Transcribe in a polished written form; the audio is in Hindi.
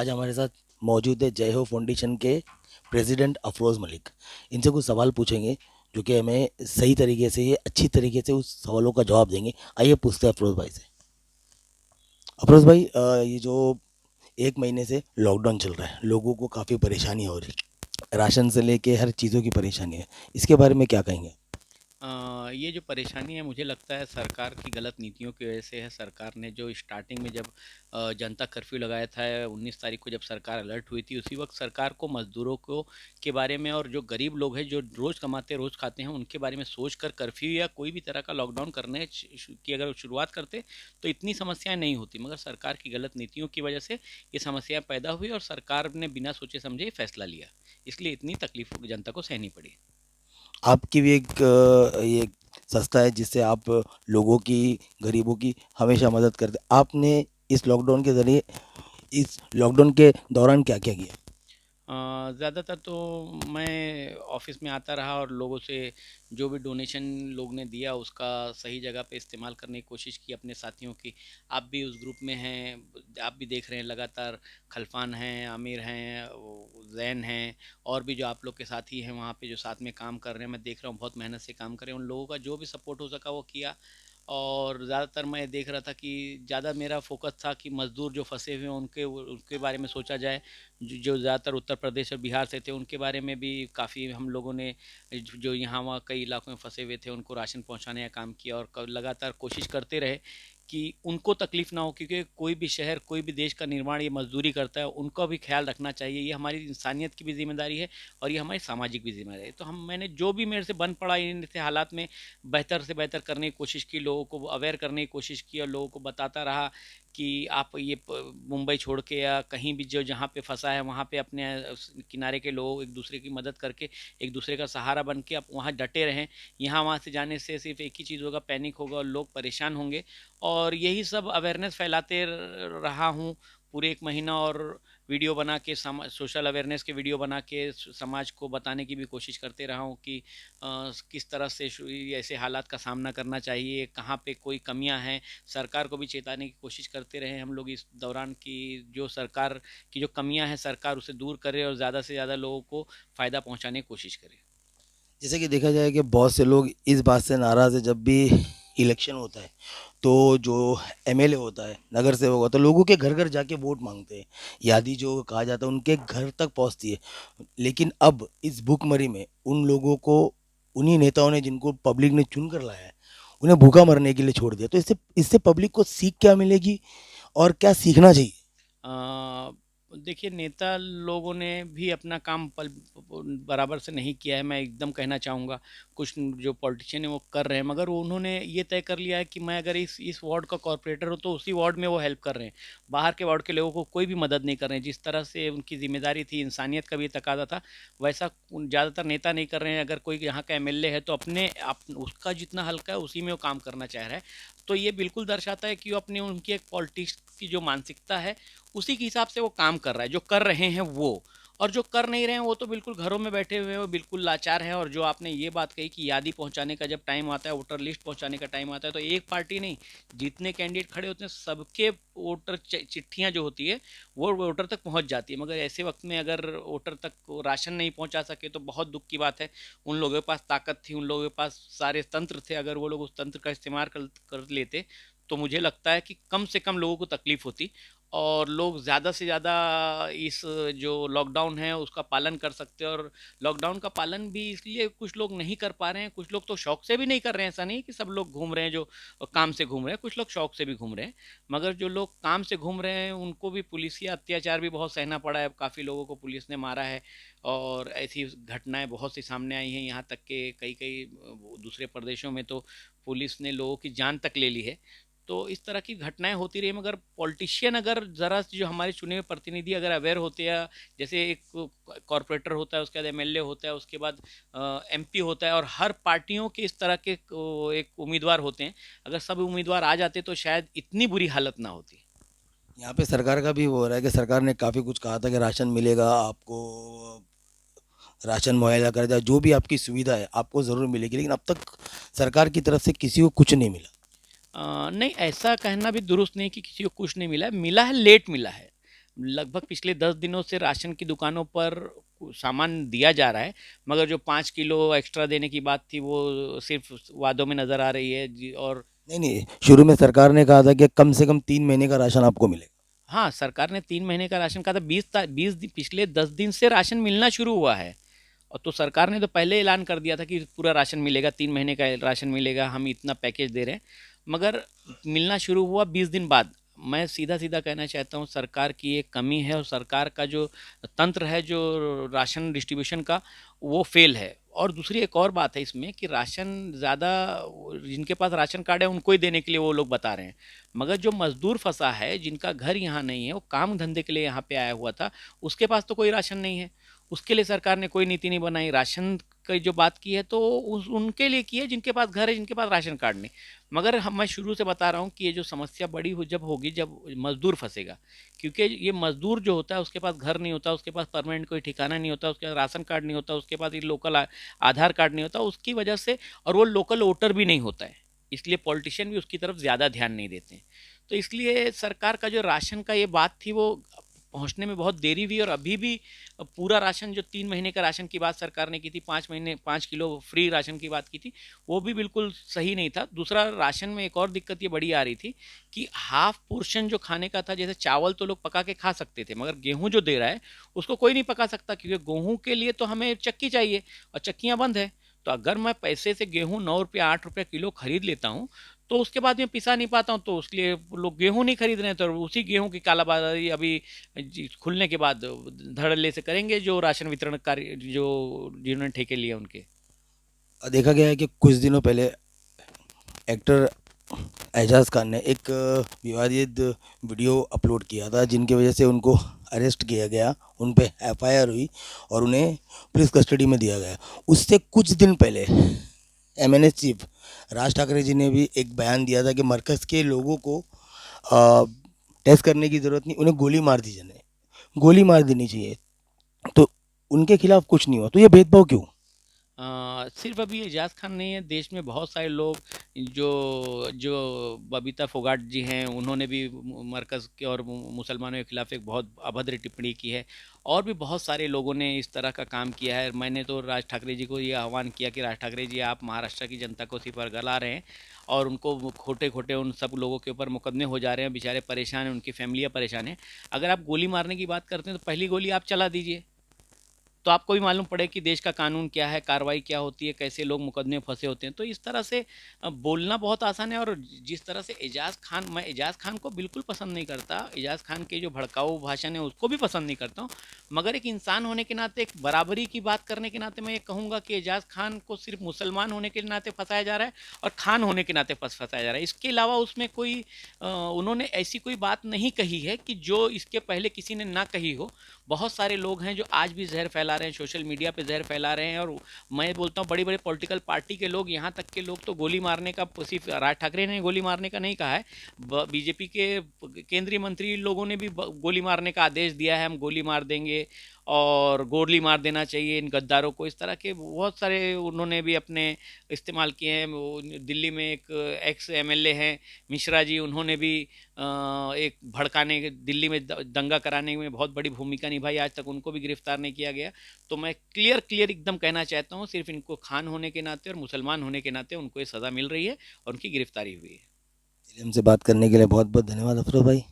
आज हमारे साथ मौजूद है जय हो फाउंडेशन के प्रेसिडेंट अफरोज़ मलिक। इनसे कुछ सवाल पूछेंगे जो कि हमें सही तरीके से ये अच्छी तरीके से उस सवालों का जवाब देंगे। आइए पूछते हैं अफरोज़ भाई से। अफरोज़ भाई, ये जो एक महीने से लॉकडाउन चल रहा है, लोगों को काफ़ी परेशानी हो रही है, राशन से लेके हर चीज़ों की परेशानी है, इसके बारे में क्या कहेंगे? ये जो परेशानी है मुझे लगता है सरकार की गलत नीतियों की वजह से है। सरकार ने जो स्टार्टिंग में जब जनता कर्फ्यू लगाया था 19 तारीख को, जब सरकार अलर्ट हुई थी, उसी वक्त सरकार को मज़दूरों को के बारे में और जो गरीब लोग हैं जो रोज़ कमाते रोज़ खाते हैं उनके बारे में सोच कर कर्फ्यू या कोई भी तरह का लॉकडाउन करने की अगर शुरुआत करते तो इतनी समस्याएं नहीं होती। मगर सरकार की गलत नीतियों की वजह से ये समस्याएं पैदा हुई और सरकार ने बिना सोचे समझे फैसला लिया, इसलिए इतनी तकलीफ जनता को सहनी पड़ी। आपकी भी एक ये संस्था है जिससे आप लोगों की, गरीबों की हमेशा मदद करते, आपने इस लॉकडाउन के ज़रिए इस लॉकडाउन के दौरान क्या-क्या किया? ज़्यादातर तो मैं ऑफिस में आता रहा और लोगों से जो भी डोनेशन लोग ने दिया उसका सही जगह पे इस्तेमाल करने की कोशिश की अपने साथियों की। आप भी उस ग्रुप में हैं, आप भी देख रहे हैं लगातार। खलफान हैं, आमिर हैं, जैन हैं, और भी जो आप लोग के साथी हैं वहाँ पे जो साथ में काम कर रहे हैं, मैं देख रहा हूँ बहुत मेहनत से काम कर रहे हैं। उन लोगों का जो भी सपोर्ट हो सका वो किया। और ज़्यादातर मैं देख रहा था कि ज़्यादा मेरा फोकस था कि मज़दूर जो फंसे हुए हैं उनके बारे में सोचा जाए। जो ज़्यादातर उत्तर प्रदेश और बिहार से थे उनके बारे में भी काफ़ी हम लोगों ने जो यहाँ वहाँ कई इलाकों में फंसे हुए थे उनको राशन पहुँचाने का काम किया और लगातार कोशिश करते रहे कि उनको तकलीफ़ ना हो, क्योंकि कोई भी शहर कोई भी देश का निर्माण ये मजदूरी करता है, उनका भी ख्याल रखना चाहिए। ये हमारी इंसानियत की भी जिम्मेदारी है और ये हमारी सामाजिक भी जिम्मेदारी है। तो मैंने जो भी मेरे से बन पड़ा इन ऐसे हालात में बेहतर से बेहतर करने की कोशिश की, लोगों को अवेयर करने की कोशिश की और लोगों को बताता रहा कि आप ये मुंबई छोड़ के या कहीं भी जो जहाँ पे फंसा है वहाँ पे अपने किनारे के लोग एक दूसरे की मदद करके एक दूसरे का सहारा बन के आप वहाँ डटे रहें। यहाँ वहाँ से जाने से सिर्फ एक ही चीज़ होगा, पैनिक होगा और लोग परेशान होंगे। और यही सब अवेयरनेस फैलाते रहा हूँ पूरे एक महीना, और वीडियो बना के सोशल अवेयरनेस के वीडियो बना के समाज को बताने की भी कोशिश करते रहा हूँ कि किस तरह से ऐसे हालात का सामना करना चाहिए, कहाँ पे कोई कमियां हैं। सरकार को भी चेताने की कोशिश करते रहे हम लोग इस दौरान की जो सरकार की जो कमियां हैं सरकार उसे दूर करे और ज़्यादा से ज़्यादा लोगों को फ़ायदा पहुंचाने की कोशिश करे। जैसे कि देखा जाए कि बहुत से लोग इस बात से नाराज़ है, जब भी इलेक्शन होता है तो जो एमएलए होता है, नगर सेवक होता है, लोगों के घर घर जाके वोट मांगते हैं, यादी जो कहा जाता है उनके घर तक पहुंचती है। लेकिन अब इस भूखमरी में उन लोगों को, उन्हीं नेताओं ने जिनको पब्लिक ने चुन कर लाया है, उन्हें भूखा मरने के लिए छोड़ दिया। तो इससे इससे पब्लिक को सीख क्या मिलेगी और क्या सीखना चाहिए? अ, देखिए, नेता लोगों ने भी अपना काम पल बराबर से नहीं किया है, मैं एकदम कहना चाहूँगा। कुछ जो पॉलिटिशियन हैं वो कर रहे हैं, मगर उन्होंने ये तय कर लिया है कि मैं अगर इस वार्ड का कॉर्पोरेटर हूँ तो उसी वार्ड में वो हेल्प कर रहे हैं। बाहर के वार्ड के लोगों को कोई भी मदद नहीं कर रहे हैं। जिस तरह से उनकी ज़िम्मेदारी थी, इंसानियत का भी तकाज़ा था, वैसा ज़्यादातर नेता नहीं कर रहे हैं। अगर कोई यहाँ का एमएलए है तो अपने आप उसका जितना हल्का है उसी में वो काम करना चाह रहा है। तो ये बिल्कुल दर्शाता है कि वो अपनी उनकी एक पॉलिटिक्स की जो मानसिकता है उसी के हिसाब से वो काम कर रहा है, जो कर रहे हैं वो। और जो कर नहीं रहे हैं वो तो बिल्कुल घरों में बैठे हुए हैं, वो बिल्कुल लाचार हैं। और जो आपने ये बात कही कि यादी पहुंचाने का जब टाइम आता है, वोटर लिस्ट पहुंचाने का टाइम आता है, तो एक पार्टी नहीं, जितने कैंडिडेट खड़े होते हैं सबके वोटर चिट्ठियां जो होती है वो वोटर तक पहुंच जाती है। मगर ऐसे वक्त में अगर वोटर तक राशन नहीं पहुंचा सके तो बहुत दुख की बात है। उन लोगों के पास ताकत थी, उन लोगों के पास सारे तंत्र थे, अगर वो लोग उस तंत्र का इस्तेमाल कर लेते तो मुझे लगता है कि कम से कम लोगों को तकलीफ होती और लोग ज़्यादा से ज़्यादा इस जो लॉकडाउन है उसका पालन कर सकते हैं। और लॉकडाउन का पालन भी इसलिए कुछ लोग नहीं कर पा रहे हैं, कुछ लोग तो शौक से भी नहीं कर रहे हैं। ऐसा नहीं कि सब लोग घूम रहे हैं जो काम से घूम रहे हैं, कुछ लोग शौक से भी घूम रहे हैं। मगर जो लोग काम से घूम रहे हैं उनको भी पुलिसिया अत्याचार भी बहुत सहना पड़ा है। काफ़ी लोगों को पुलिस ने मारा है और ऐसी घटनाएं बहुत सी सामने आई हैं। यहाँ तक के कई कई दूसरे प्रदेशों में तो पुलिस ने लोगों की जान तक ले ली है। तो इस तरह की घटनाएं होती रही, मगर पॉलिटिशियन अगर ज़रा जो हमारे चुने हुए प्रतिनिधि अगर अवेयर होते हैं, जैसे एक कॉरपोरेटर होता है, उसके बाद एमएलए होता है, उसके बाद एमपी होता है, और हर पार्टियों के इस तरह के एक उम्मीदवार होते हैं। अगर सब उम्मीदवार आ जाते तो शायद इतनी बुरी हालत ना होती। यहाँ पे सरकार का भी वो हो रहा है कि सरकार ने काफ़ी कुछ कहा था कि राशन मिलेगा आपको, राशन मुहैया कराया जाए, जो भी आपकी सुविधा है आपको ज़रूर मिलेगी, लेकिन अब तक सरकार की तरफ से किसी को कुछ नहीं मिला। नहीं, ऐसा कहना भी दुरुस्त नहीं कि किसी को कुछ नहीं मिला है, मिला है, लेट मिला है। लगभग पिछले 10 दिनों से राशन की दुकानों पर सामान दिया जा रहा है, मगर जो 5 किलो एक्स्ट्रा देने की बात थी वो सिर्फ वादों में नज़र आ रही है जी। और नहीं नहीं, शुरू में सरकार ने कहा था कि कम से कम 3 महीने का राशन आपको मिलेगा। हाँ, सरकार ने 3 महीने का राशन कहा था। 20 पिछले 10 दिन से राशन मिलना शुरू हुआ है। और तो सरकार ने तो पहले ऐलान कर दिया था कि पूरा राशन मिलेगा, 3 महीने का राशन मिलेगा, हम इतना पैकेज दे रहे हैं। मगर मिलना शुरू हुआ 20 दिन बाद। मैं सीधा सीधा कहना चाहता हूँ, सरकार की एक कमी है, और सरकार का जो तंत्र है जो राशन डिस्ट्रीब्यूशन का, वो फेल है। और दूसरी एक और बात है इसमें कि राशन ज़्यादा जिनके पास राशन कार्ड है उनको ही देने के लिए वो लोग बता रहे हैं, मगर जो मज़दूर फंसा है, जिनका घर यहाँ नहीं है, वो काम धंधे के लिए यहाँ पे आया हुआ था, उसके पास तो कोई राशन नहीं है। उसके लिए सरकार ने कोई नीति नहीं बनाई। राशन की जो बात की है तो उनके लिए की है जिनके पास घर है, जिनके पास राशन कार्ड नहीं। मगर हम मैं शुरू से बता रहा हूँ कि ये जो समस्या बड़ी हो जब होगी जब मजदूर फंसेगा, क्योंकि ये मजदूर जो होता है उसके पास घर नहीं होता, उसके पास परमानेंट कोई ठिकाना नहीं होता, उसके पास राशन कार्ड नहीं होता, उसके पास ये लोकल आधार कार्ड नहीं होता, उसकी वजह से, और वो लोकल वोटर भी नहीं होता है, इसलिए पॉलिटिशियन भी उसकी तरफ ज़्यादा ध्यान नहीं देते हैं। तो इसलिए सरकार का जो राशन का ये बात थी वो पहुंचने में बहुत देरी हुई। और अभी भी पूरा राशन, जो 3 महीने का राशन की बात सरकार ने की थी, 5 महीने 5 किलो फ्री राशन की बात की थी, वो भी बिल्कुल सही नहीं था। दूसरा, राशन में एक और दिक्कत ये बड़ी आ रही थी कि हाफ पोर्शन जो खाने का था, जैसे चावल तो लोग पका के खा सकते थे, मगर गेहूं जो दे रहा है उसको कोई नहीं पका सकता, क्योंकि गेहूं के लिए तो हमें चक्की चाहिए और चक्कियां बंद है। तो अगर मैं पैसे से गेहूं 9 रुपये 8 रुपये किलो खरीद लेता हूं, तो उसके बाद मैं पिसा नहीं पाता हूं, तो उसके लिए लोग गेहूं नहीं खरीद रहे हैं। तो उसी गेहूं की कालाबाजारी अभी खुलने के बाद धड़ल्ले से करेंगे जो राशन वितरण कार्य, जो जिन्होंने ठेके लिए उनके। देखा गया है कि कुछ दिनों पहले एक्टर एजाज खान ने एक विवादित वीडियो अपलोड किया था, जिनकी वजह से उनको अरेस्ट किया गया, उन पे एफआईआर हुई और उन्हें पुलिस कस्टडी में दिया गया। उससे कुछ दिन पहले एमएनएस चीफ राज ठाकरे जी ने भी एक बयान दिया था कि मरकज़ के लोगों को टेस्ट करने की ज़रूरत नहीं, उन्हें गोली मार दी जाए, गोली मार देनी चाहिए। तो उनके खिलाफ कुछ नहीं हुआ, तो ये भेदभाव क्यों? सिर्फ अभी एजाज खान नहीं है, देश में बहुत सारे लोग, जो जो बबीता फोगाट जी हैं, उन्होंने भी मरकज़ के और मुसलमानों के खिलाफ एक बहुत अभद्र टिप्पणी की है। और भी बहुत सारे लोगों ने इस तरह का काम किया है। मैंने तो राज ठाकरे जी को ये आह्वान किया कि राज ठाकरे जी, आप महाराष्ट्र की जनता को सिर पर गला रहे हैं, और उनको खोटे खोटे उन सब लोगों के ऊपर मुकदमे हो जा रहे हैं, बेचारे परेशान हैं, उनकी फैमिलियाँ परेशान हैं। अगर आप गोली मारने की बात करते हैं तो पहली गोली आप चला दीजिए, तो आपको भी मालूम पड़े कि देश का कानून क्या है, कार्रवाई क्या होती है, कैसे लोग मुकदमे में फंसे होते हैं। तो इस तरह से बोलना बहुत आसान है। और जिस तरह से एजाज खान, मैं एजाज खान को बिल्कुल पसंद नहीं करता, एजाज खान के जो भड़काऊ भाषण है उसको भी पसंद नहीं करता हूँ, मगर एक इंसान होने के नाते, एक बराबरी की बात करने के नाते मैं ये कहूँगा कि एजाज खान को सिर्फ मुसलमान होने के नाते फंसाया जा रहा है और खान होने के नाते फंसाया जा रहा है। इसके अलावा उसमें कोई उन्होंने ऐसी कोई बात नहीं कही है कि जो इसके पहले किसी ने ना कही हो। बहुत सारे लोग हैं जो आज भी जहर फैला रहे हैं, सोशल मीडिया पे जहर फैला रहे हैं। और मैं बोलता हूँ, बड़ी बड़ी पॉलिटिकल पार्टी के लोग, यहाँ तक के लोग तो गोली मारने का, सिर्फ राज ठाकरे ने गोली मारने का नहीं कहा है, बीजेपी के केंद्रीय मंत्री लोगों ने भी गोली मारने का आदेश दिया है, हम गोली मार देंगे और गोली मार देना चाहिए इन गद्दारों को। इस तरह के बहुत सारे उन्होंने भी अपने इस्तेमाल किए हैं। दिल्ली में एक एक्स एमएलए हैं मिश्रा जी, उन्होंने भी एक भड़काने, दिल्ली में दंगा कराने में बहुत बड़ी भूमिका निभाई, आज तक उनको भी गिरफ्तार नहीं किया गया। तो मैं क्लियर क्लियर एकदम कहना चाहता हूँ, सिर्फ इनको खान होने के नाते और मुसलमान होने के नाते उनको ये सज़ा मिल रही है और उनकी गिरफ्तारी हुई है। हमसे बात करने के लिए बहुत बहुत धन्यवाद अफरोज भाई।